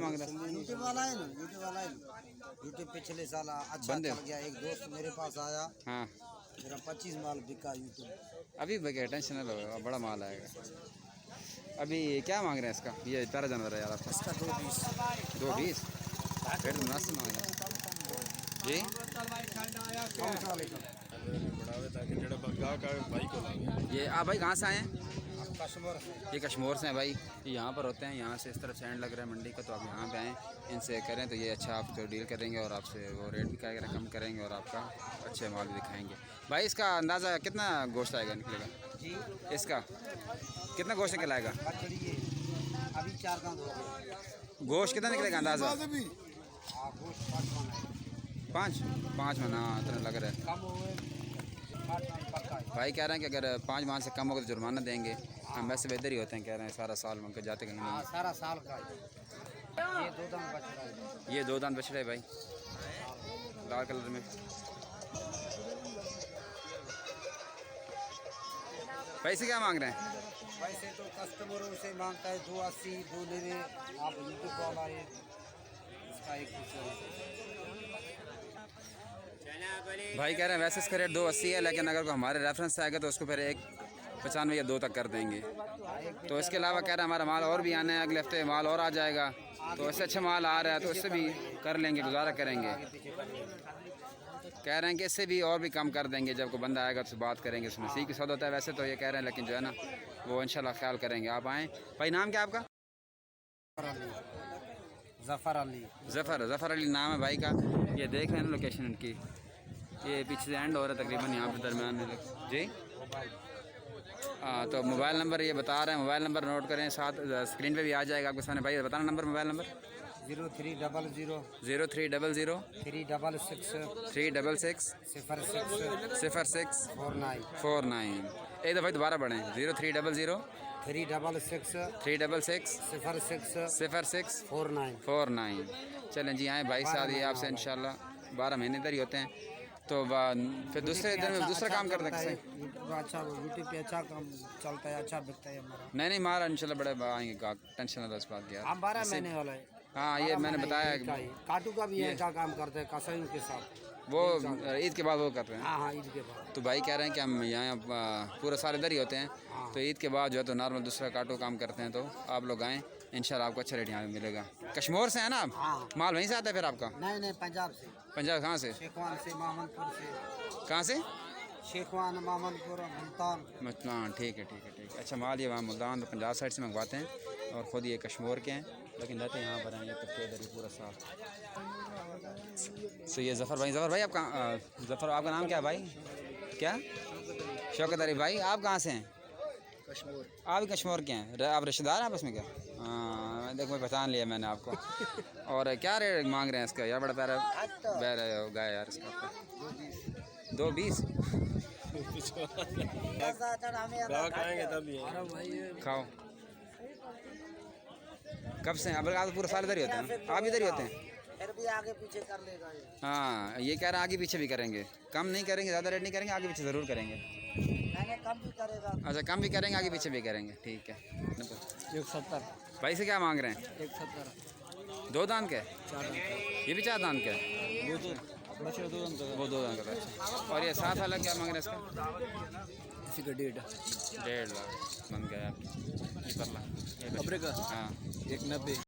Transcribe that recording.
मांग रहे हैं? यूट्यूब वाला है ना, यूट्यूब वाला है ना। यूट्यूब पिछले साल अच्छा बंदे। चल गया। एक दोस्त मेरे पास आया, हाँ मेरा 25 माल बिका यूट्यूब। अभी बगैर टेंशन न लो, बड़ा माल आएगा। अभी क्या मांग रहे हैं इसका? ये प्यारा जानवर है यार आपका। इसका 220। 220 फिर मुनासिब मांग रहे हैं जी। ये आप भाई कहाँ से आए हैं? कस्टमर ये कश्मीर से हैं भाई। ये यहाँ पर होते हैं, यहाँ से इस तरफ स्टैंड लग रहा है मंडी का, तो आप यहाँ पे आएँ, इनसे करें तो ये अच्छा आपको डील करेंगे और आपसे वो रेट भी क्या कम करेंगे और आपका अच्छे माल भी दिखाएंगे। भाई इसका अंदाज़ा कितना गोश्त आएगा निकलेगा जी। इसका? कितना गोश्त निकल आएगा? बकरी है, अभी 4 दांत हो गए। गोश्त कितना निकलेगा अंदाज़ा? गोश्त 5 मन है। 5 मन? हाँ इतना लग रहा है। कम हुए 8 मन पक्का है। भाई कह रहे हैं कि अगर 5 माह से कम होगा तो जुर्माना देंगे। हम वैसे बेहतर ही होते हैं, कह रहे हैं सारा साल उनके जाते कहीं हाँ, नहीं। सारा साल का है। ये 2 दांत बच रहा है। ये 2 दांत बछड़े भाई, लाल कलर में। पैसे क्या मांग रहे हैं? वैसे तो कस्टमरों से मांगता है 280, 2 ले। आप यूट्यूब वाला है, इसका एक भाई कह रहे हैं वैसे इसका रेट 280 है, लेकिन अगर हमारे रेफरेंस से आएगा तो उसको फिर 195 या 2 तक कर देंगे। तो इसके अलावा कह रहे हैं हमारा माल और भी आना है, अगले हफ्ते माल और आ जाएगा, तो इससे अच्छा माल आ रहा है तो इससे भी कर लेंगे, गुजारा करेंगे। कह रहे हैं कि इससे भी और भी कम कर देंगे, जब कोई बंदा आएगा तो बात करेंगे। उसमें सी की सौदा होता है वैसे तो ये कह रहे हैं, लेकिन जो है ना वो इंशाल्लाह ख्याल करेंगे। आप आएँ। भाई नाम क्या आपका? जफ़र अली। ज़फ़र अली नाम है भाई का। ये देख रहे हैं लोकेशन इनकी, ये पीछे से एंड हो रहा है तकरीबन यहाँ पे दरमियान में जी। हाँ तो मोबाइल नंबर ये बता रहे हैं, मोबाइल नंबर नोट करें, साथ स्क्रीन पे भी आ जाएगा आपके सामने। भाई बताना नंबर, मोबाइल नंबर। 0300 0300 366 366 06 06 49 49। एक दफ़ा दोबारा बढ़ें, 0300 366 366 06 06 49। 49। चलें जी आएँ भाई साहब, ये आपसे इंशाल्लाह 12 महीने तक ही होते हैं, तो फिर दूसरे दिन में दूसरा काम करते हैं। अच्छा यूट्यूब पे अच्छा काम चलता है, अच्छा बिकता है हमारा। नहीं मारा इंशाल्लाह बड़े आएंगे, टेंशन ना लो इस बात की यार। हम 12 महीने वाला है। हाँ ये मैंने बताया, काटू का भी अच्छा काम करते हैं कसाईयों के साथ। वो ईद के बाद वो कर रहे हैं। हाँ ईद के बाद। तो भाई कह रहे हैं कि हम यहाँ पूरा साल इधर ही होते हैं, तो ईद के बाद जो है तो नॉर्मल दूसरा काटो काम करते हैं। तो आप लोग आएँ, इंशाल्लाह आपको अच्छा रेट यहाँ मिलेगा। कश्मीर से है ना आप? हाँ। माल वहीं से आता है फिर आपका? नहीं पंजाब से। पंजाब कहाँ से? शेखवान से, मोहम्मदपुर से। कहाँ से? शेखवान, मोहम्मदपुर, मुल्तान। मुल्तान, ठीक है। अच्छा माल ये वहाँ मुल्तान तो पंजाब साइड से मंगवाते हैं, और ख़ुद ये कश्मीर के हैं, लेकिन रहते यहाँ पर हैं ये तब इधर ही पूरा साल। सो ये ज़फ़र भाई आपका ज़फ़र आपका नाम क्या है भाई? क्या? शौकत अली भाई। आप कहाँ से हैं? कश्मीर। आप भी कश्मीर के हैं? आप रिश्तेदार हैं आपस में क्या? हाँ देखो मैं पहचान लिया मैंने आपको। और क्या रेट मांग रहे हैं इसका यार? बड़ा प्यारा गाय यार इसका। 220 खाओ। कब से? अब आप पूरा साल इधर ही होते हैं? आप इधर ही होते हैं? फिर भी आगे पीछे कर लेगा ये। हाँ ये कह रहे हैं आगे पीछे भी करेंगे, कम नहीं करेंगे, ज़्यादा रेट नहीं करेंगे, आगे पीछे ज़रूर करेंगे। मैंने कम भी करेगा। अच्छा कम भी करेंगे, आगे पीछे भी करेंगे, ठीक है। 170। भाई से क्या मांग रहे हैं? 170। 2 दांत के? 4 दांत। ये भी 4 दांत के? वो 2 दांत का। वो 2 दांत का। अच्छा और ये 7 वाला क्या मांग रहे हैं इसका? इसी का 1.5 लाख बन गया ये परला कपड़े का। हाँ 190।